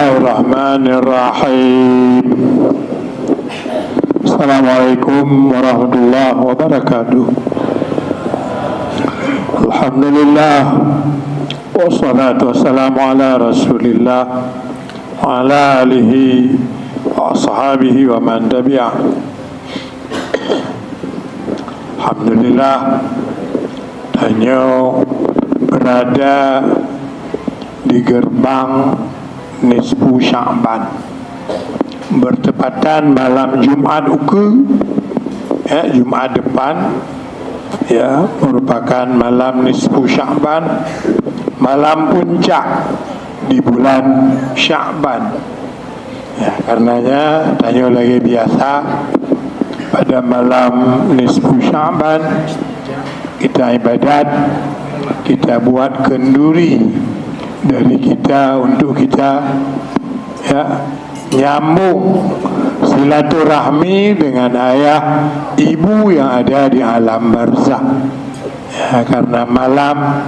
Bismillahirrahmanirrahim. Assalamualaikum warahmatullahi wabarakatuh. Alhamdulillah, wassalatu wassalamu ala rasulillah wa ala alihi wa ashabihi wa man tabi'ah. Alhamdulillah, Tanyo berada di gerbang Nisfu Sya'ban, bertepatan malam Jumat Uku, Jumat depan, merupakan malam Nisfu Sya'ban, malam puncak di bulan Sya'ban. Karenanya Tanyo lagi biasa pada malam Nisfu Sya'ban kita ibadat, kita buat kenduri dari kita untuk kita nyambung silaturahmi dengan ayah ibu yang ada di alam barzakh. Karena malam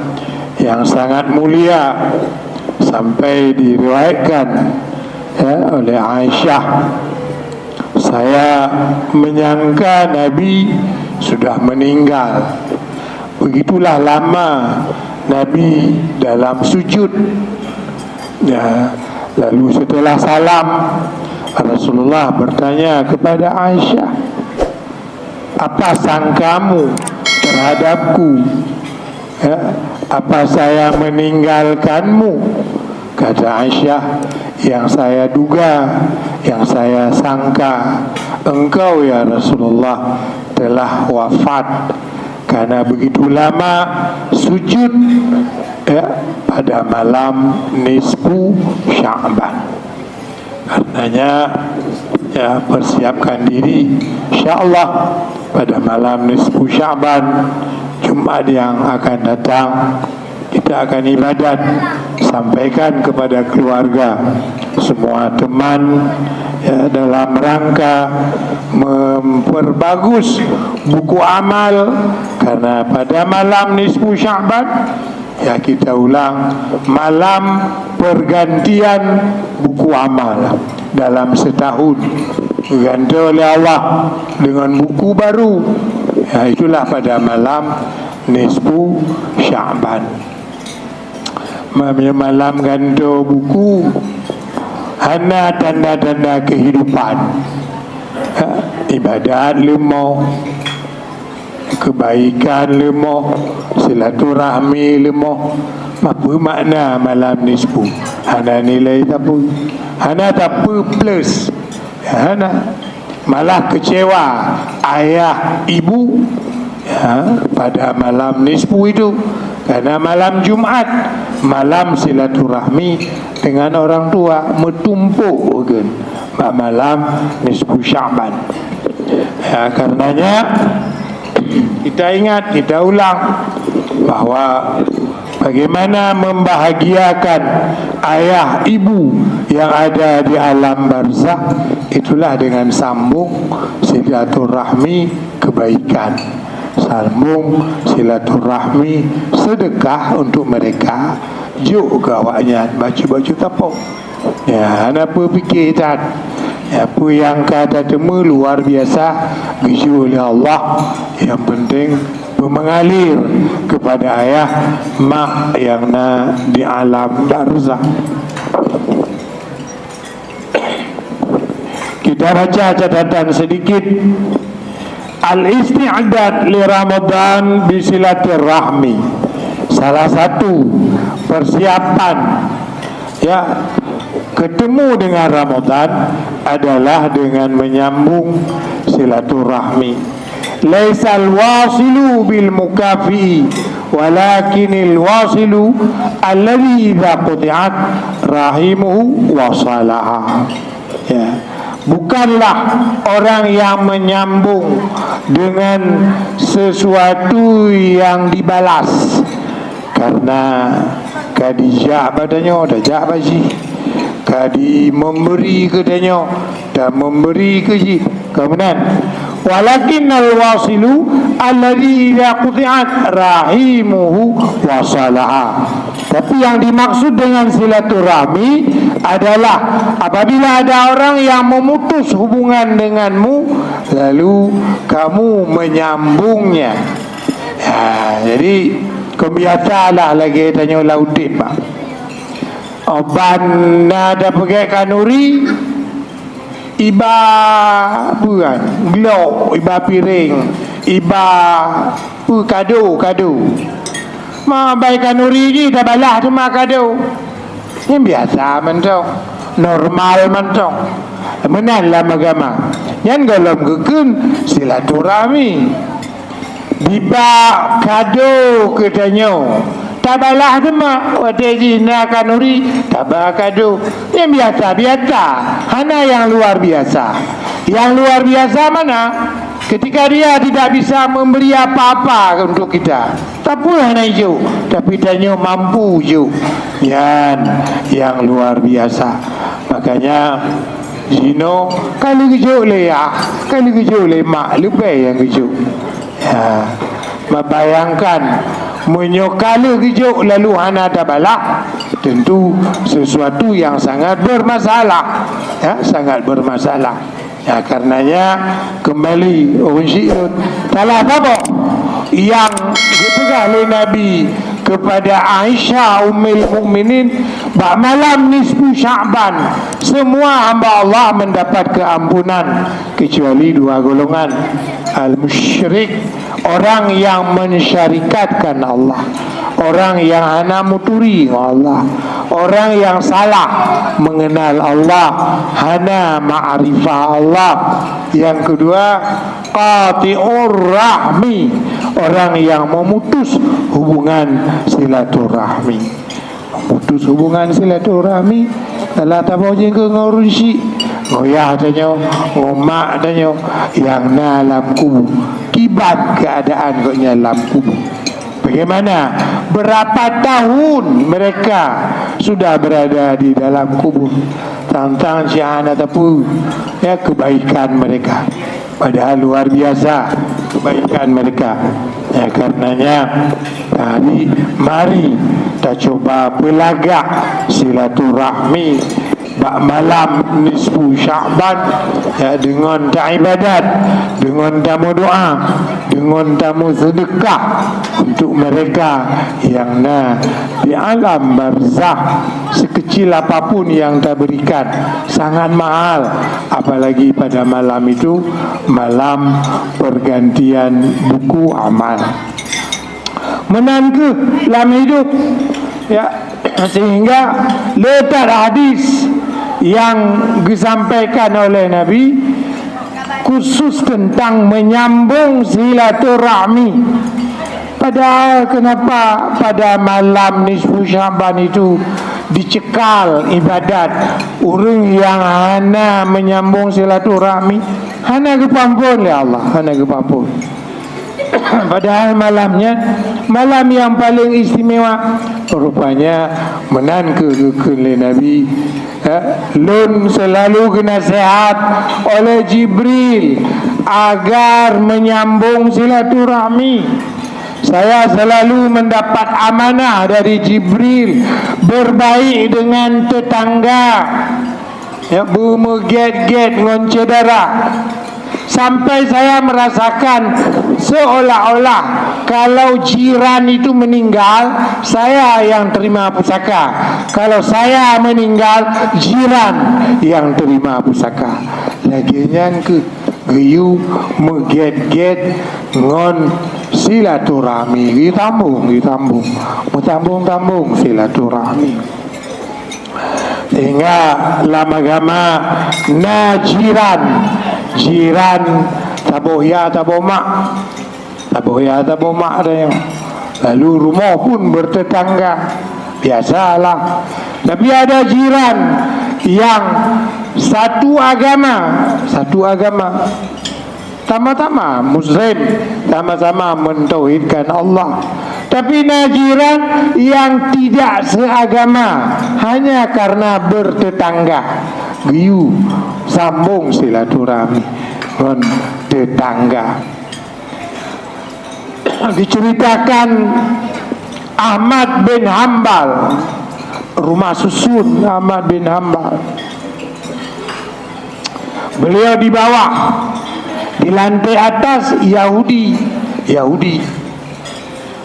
yang sangat mulia, sampai diriwayatkan oleh Aisyah, saya menyangka Nabi sudah meninggal. Begitulah lama Nabi dalam sujud. Lalu setelah salam, Rasulullah bertanya kepada Aisyah, apa sangkamu terhadapku? Apa saya meninggalkanmu? Kata Aisyah, yang saya duga, yang saya sangka, engkau ya Rasulullah telah wafat karena begitu lama sujud pada malam Nisfu Sya'ban. Karenanya persiapkan diri, insyaallah pada malam Nisfu Sya'ban, Jumat yang akan datang, kita akan ibadat, sampaikan kepada keluarga, semua teman, dalam rangka memperbagus buku amal. Karena pada malam Nisfu Sya'ban, kita ulang, malam pergantian buku amal dalam setahun, diganti oleh Allah dengan buku baru. Itulah pada malam Nisfu Sya'ban. Malam ganto buku, hana tanda-tanda kehidupan, ibadat lemah, kebaikan lemah, silaturahmi lemah. Apa makna malam nisfu? Hana nilai apa? Hana apa plus? Hana malah kecewa ayah ibu pada malam nisfu itu. Karena malam Jumat, malam silaturahmi dengan orang tua, metumpuk kan malam Nisfu Sya'ban. Karenanya kita ingat, kita ulang bahwa bagaimana membahagiakan ayah ibu yang ada di alam barzakh, itulah dengan sambung silaturahmi kebaikan, sambung silaturahmi sedekah untuk mereka. Juk gawaknya baca-baca tapau. Apa fikir tak? Apa yang kata temu luar biasa biju oleh Allah. Yang penting mengalir kepada ayah mak yang di alam barzakh. Kita baca catatan sedikit. Al-isti'dad li Ramadan bi silaturahmi. Salah satu persiapan ketemu dengan Ramadan adalah dengan menyambung silaturahmi. Laisal wasilu bil mukafi, walakinil wasilu alladhi idza quti'at rahimuhu wasalaha. Bukanlah orang yang menyambung dengan sesuatu yang dibalas. Karena Khadijah badannya dah baji, Kadi memberi katanya, dan memberi ke kemudian walakinnal wasilu alladhi idza quti'at rahimuhu wasalaha. Tapi yang dimaksud dengan silaturahmi adalah apabila ada orang yang memutus hubungan denganmu, lalu kamu menyambungnya. Jadi kebiasaanlah lagi tanya laudip pak. Oban ada pakai kanuri, iba bukan, glow, iba piring, iba kado. Ma baik kanuri ni dah balah tu ma kado. Ini biasa mentong, normal mentong. Menanlah agama. Yang dalam gekun silaturahmi. Diba kado katanya. Tabalah tema wadaji na kanuri tabah kado. Yang biasa. Hana yang luar biasa. Yang luar biasa mana? Ketika dia tidak bisa memberi apa-apa untuk kita. Tak pula hana hijau, tapi tanya mampu hijau. Yang luar biasa. Makanya Zino kalau hijau leah, kalau hijau mak lebih yang hijau. Membayangkan menyokala hijau lalu hana tabalak, tentu sesuatu yang sangat bermasalah, sangat bermasalah. Karenanya kembali orang Syiah salah apa yang dipegang oleh Nabi kepada Aisyah Ummul Mukminin, malam nisfu Sya'ban semua hamba Allah mendapat keampunan kecuali dua golongan, al-musyrik, orang yang mensyarikatkan Allah, orang yang hana muturi Allah, orang yang salah mengenal Allah, hana ma'rifah Allah. Yang kedua, qati'ur rahmi, orang yang memutus hubungan silaturahmi. Memutus hubungan silaturahmi adalah taboje ke ngurusi ngoyah tanya, ngomak tanya, yang dalam kubur kibat keadaan kau dalam kubur. Bagaimana? Berapa tahun mereka sudah berada di dalam kubur. Tentang syahana tapu kebaikan mereka. Padahal luar biasa kebaikan mereka. Karenanya mari kita coba pelagak silaturahmi malam nisfu Sya'ban, dengan ibadat, dengan tamu doa, dengan tamu sedekah untuk mereka yang di alam barzah. Sekecil apapun yang kita berikan sangat mahal, apalagi pada malam itu, malam pergantian buku amal. Menangke dalam hidup, sehingga letak hadis yang disampaikan oleh Nabi khusus tentang menyambung silaturahmi. Padahal kenapa pada malam nisfu Sya'ban itu dicekal ibadat? Orang yang hana menyambung silaturahmi hana kepampun ya Allah, hana kepampun. Padahal malamnya malam yang paling istimewa, rupanya menan ke Nabi. Lun selalu kena sehat oleh Jibril agar menyambung silaturahmi. Saya selalu mendapat amanah dari Jibril berbaik dengan tetangga, bermeget-get dengan cedera. Sampai saya merasakan seolah-olah kalau jiran itu meninggal, saya yang terima pusaka. Kalau saya meninggal, jiran yang terima pusaka. Lagian ke geyu meget-get ngon silaturahmi, ditambung silaturahmi. Sehingga dalam agama jiran tabohya tabomak ada. Lalu rumah pun bertetangga, biasalah. Tapi ada jiran yang satu agama, sama-sama Muslim, sama-sama mentauhidkan Allah. Tapi jiran yang tidak seagama, hanya karena bertetangga, giyu sambung silaturahmi. tetangga. Diceritakan Ahmad bin Hambal, rumah susun Ahmad bin Hambal. Beliau di bawah, di lantai atas Yahudi.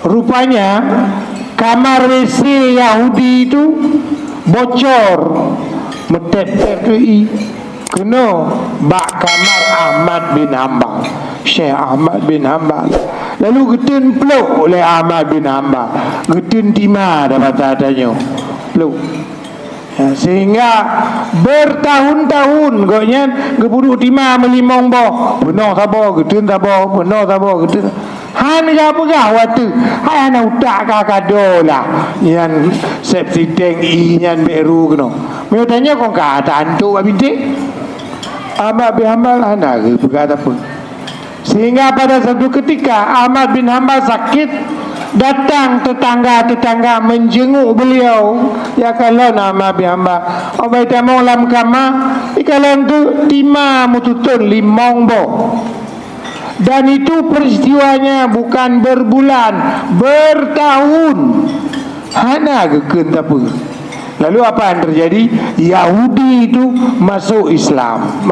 Rupanya kamar WC Yahudi itu bocor, metep-tep kena bak kamar Ahmad bin Hambal, Syekh Ahmad bin Hambal. Lalu getun peluk oleh Ahmad bin Hambal, getun timah dapat adanya peluk. Ya, sehingga bertahun-tahun goknya gebuduk timah melimong boh, benar tabo getun tabo, benar tabo getun. Han gapegah waktu hai ana utak kakadola yang sepsi teng inyan beru keno. Meu tanya kong kata antu abinte. Ahmad bin Hambal ana ke berkata pun. Sehingga pada satu ketika Ahmad bin Hambal sakit, datang tetangga-tetangga menjenguk beliau. Ya kalau nama bin Hambal, obai tamong lam kama, ikalan tu timah mututun limong bo. Dan itu peristiwanya bukan berbulan, bertahun. Hana geken apa? Lalu apa yang terjadi? Yahudi itu masuk Islam.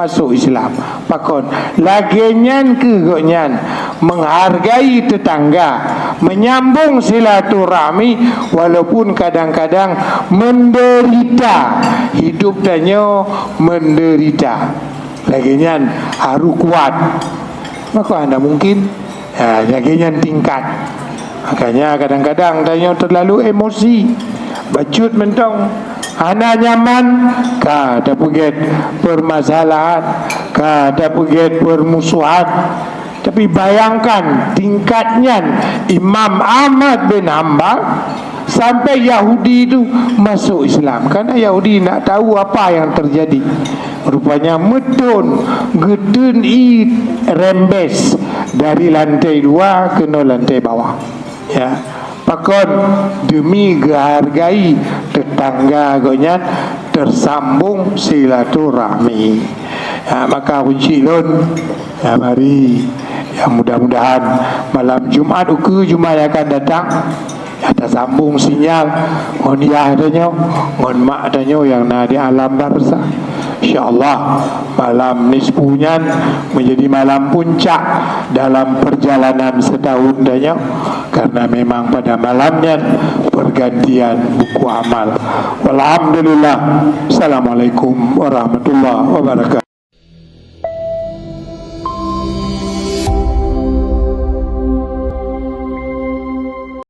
Pakon lagenyan ke goknyan menghargai tetangga, menyambung silaturahmi walaupun kadang-kadang menderita, hidup danyo menderita. Lagenyan haru kuat. Maka anda mungkin lagenyan tingkat. Makanya kadang-kadang danyo terlalu emosi, bacut mentong, ana nyaman, kada puget permasalahan, kada puget permusuhan. Tapi bayangkan tingkatnya Imam Ahmad bin Hambal sampai Yahudi itu masuk Islam. Karena Yahudi nak tahu apa yang terjadi. Rupanya medun gedun rembes dari lantai 2 ke lantai bawah. Ya. Pakon demi menghargai tetangga gonya tersambung silaturahmi. Ya, maka kunci lon ya, mari ya, mudah-mudahan malam Jumat ke Jumat yang akan datang ya, tersambung sinyal ngon ya adanya ngon mak adanya yang na di alam barzah. InsyaAllah malam nisfunya menjadi malam puncak dalam perjalanan setahun danya, karena memang pada malamnya pergantian buku amal. Walhamdulillah. Assalamualaikum warahmatullahi wabarakatuh.